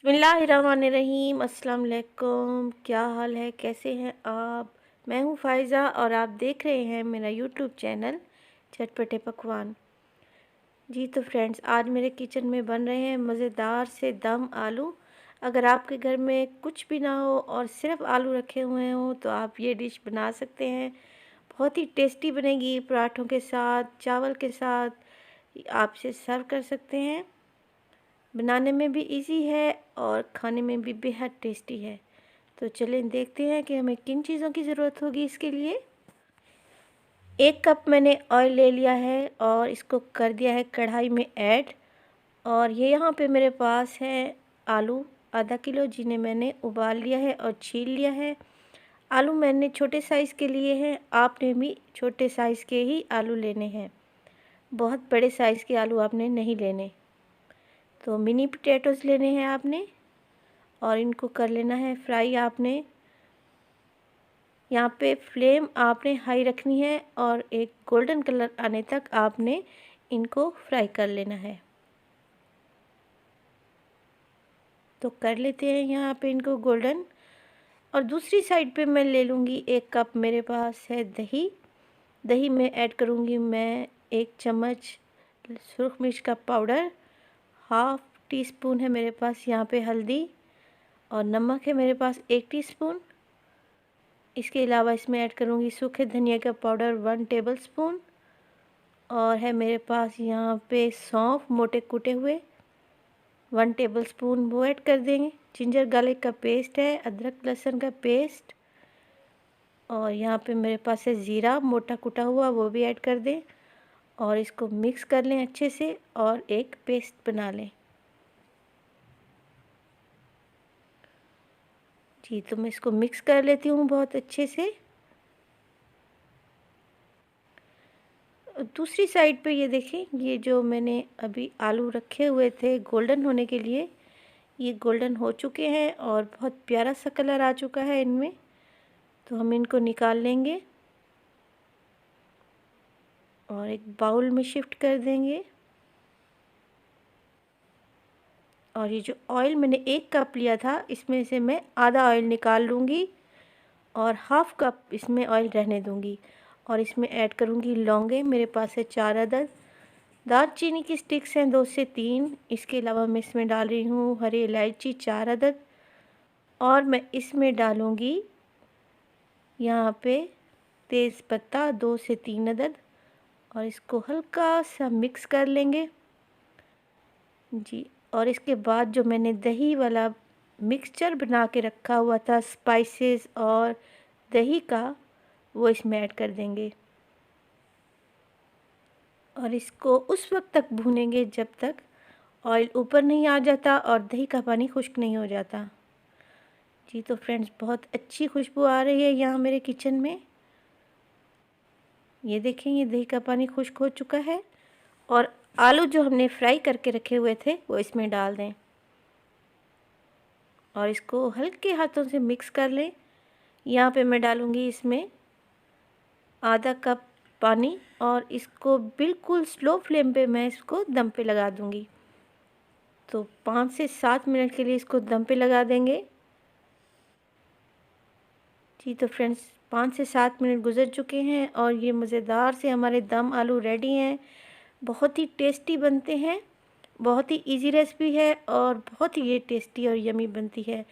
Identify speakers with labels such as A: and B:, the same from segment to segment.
A: बिस्मिल्लाहिर्रहमानिर्रहीम। अस्सलाम वालेकुम। क्या हाल है, कैसे हैं आप? मैं हूँ फ़ायज़ा और आप देख रहे हैं मेरा यूट्यूब चैनल चटपटे पकवान। जी तो फ्रेंड्स, आज मेरे किचन में बन रहे हैं मज़ेदार से दम आलू। अगर आपके घर में कुछ भी ना हो और सिर्फ आलू रखे हुए हों तो आप ये डिश बना सकते हैं। बहुत ही टेस्टी बनेगी, पराठों के साथ, चावल के साथ आप इसे सर्व कर सकते हैं। बनाने में भी इजी है और खाने में भी बेहद टेस्टी है। तो चलें देखते हैं कि हमें किन चीज़ों की ज़रूरत होगी इसके लिए। 1 कप मैंने ऑयल ले लिया है और इसको कर दिया है कढ़ाई में ऐड। और ये यहाँ पे मेरे पास है आलू आधा किलो, जिन्हें मैंने उबाल लिया है और छील लिया है। आलू मैंने छोटे साइज़ के लिए हैं, आपने भी छोटे साइज़ के ही आलू लेने हैं, बहुत बड़े साइज़ के आलू आपने नहीं लेने। तो मिनी पोटैटोज़ लेने हैं आपने और इनको कर लेना है फ्राई आपने। यहाँ पे फ्लेम आपने हाई रखनी है और एक गोल्डन कलर आने तक आपने इनको फ्राई कर लेना है। तो कर लेते हैं यहाँ पे इनको गोल्डन। और दूसरी साइड पे मैं ले लूँगी 1 कप, मेरे पास है दही। दही में ऐड करूँगी मैं 1 चम्मच सुरख मिर्च का पाउडर, हाफ़ टी स्पून है मेरे पास यहाँ पे हल्दी, और नमक है मेरे पास 1 टीस्पून। इसके अलावा इसमें ऐड करूँगी सूखे धनिया का पाउडर 1 टेबलस्पून, और है मेरे पास यहाँ पे सौंफ मोटे कूटे हुए 1 टेबलस्पून, वो ऐड कर देंगे। जिंजर गार्लिक का पेस्ट है, अदरक लहसुन का पेस्ट, और यहाँ पे मेरे पास है ज़ीरा मोटा कूटा हुआ, वो भी ऐड कर दें और इसको मिक्स कर लें अच्छे से और एक पेस्ट बना लें। जी तो मैं इसको मिक्स कर लेती हूँ बहुत अच्छे से। दूसरी साइड पे ये देखें, ये जो मैंने अभी आलू रखे हुए थे गोल्डन होने के लिए, ये गोल्डन हो चुके हैं और बहुत प्यारा सा कलर आ चुका है इनमें। तो हम इनको निकाल लेंगे और एक बाउल में शिफ्ट कर देंगे। और ये जो ऑयल मैंने 1 कप लिया था, इसमें से मैं आधा ऑयल निकाल लूँगी और हाफ़ कप इसमें ऑयल रहने दूँगी। और इसमें ऐड करूँगी लौंगे, मेरे पास है 4 अदद। दालचीनी की स्टिक्स हैं 2 से 3। इसके अलावा मैं इसमें डाल रही हूँ हरी इलायची 4 अदद, और मैं इसमें डालूँगी यहाँ पे तेज़ पत्ता 2 से 3 अदद, और इसको हल्का सा मिक्स कर लेंगे। जी, और इसके बाद जो मैंने दही वाला मिक्सचर बना के रखा हुआ था स्पाइसेस और दही का, वो इसमें ऐड कर देंगे और इसको उस वक्त तक भूनेंगे जब तक ऑयल ऊपर नहीं आ जाता और दही का पानी खुश्क नहीं हो जाता। जी तो फ्रेंड्स, बहुत अच्छी खुशबू आ रही है यहाँ मेरे किचन में। ये देखें, ये दही का पानी खुश्क हो चुका है और आलू जो हमने फ्राई करके रखे हुए थे वो इसमें डाल दें और इसको हल्के हाथों से मिक्स कर लें। यहाँ पे मैं डालूँगी इसमें आधा कप पानी और इसको बिल्कुल स्लो फ्लेम पे मैं इसको दम पे लगा दूँगी। तो 5 से 7 मिनट के लिए इसको दम पे लगा देंगे। जी तो फ्रेंड्स, 5 से 7 मिनट गुज़र चुके हैं और ये मज़ेदार से हमारे दम आलू रेडी हैं। बहुत ही टेस्टी बनते हैं, बहुत ही इजी रेसिपी है और बहुत ही ये टेस्टी और यमी बनती है।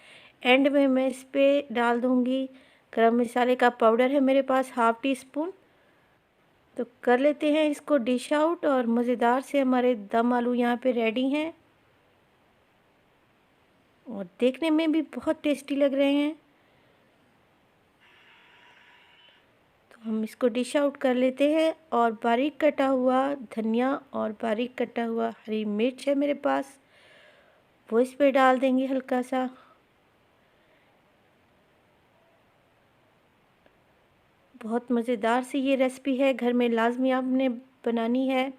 A: एंड में मैं इस पे डाल दूँगी गरम मसाले का पाउडर है मेरे पास हाफ़ टी स्पून। तो कर लेते हैं इसको डिश आउट और मज़ेदार से हमारे दम आलू यहाँ पे रेडी हैं और देखने में भी बहुत टेस्टी लग रहे हैं। तो हम इसको डिश आउट कर लेते हैं और बारीक कटा हुआ धनिया और बारीक कटा हुआ हरी मिर्च है मेरे पास, वो इस पे डाल देंगे हल्का सा। बहुत मज़ेदार सी ये रेसिपी है, घर में लाज़मी आपने बनानी है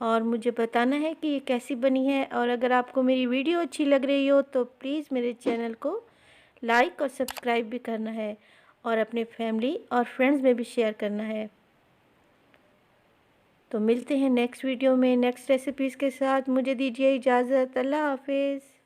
A: और मुझे बताना है कि ये कैसी बनी है। और अगर आपको मेरी वीडियो अच्छी लग रही हो तो प्लीज़ मेरे चैनल को लाइक और सब्सक्राइब भी करना है और अपने फैमिली और फ्रेंड्स में भी शेयर करना है। तो मिलते हैं नेक्स्ट वीडियो में नेक्स्ट रेसिपीज़ के साथ। मुझे दीजिए इजाज़त। अल्लाह हाफ़िज़।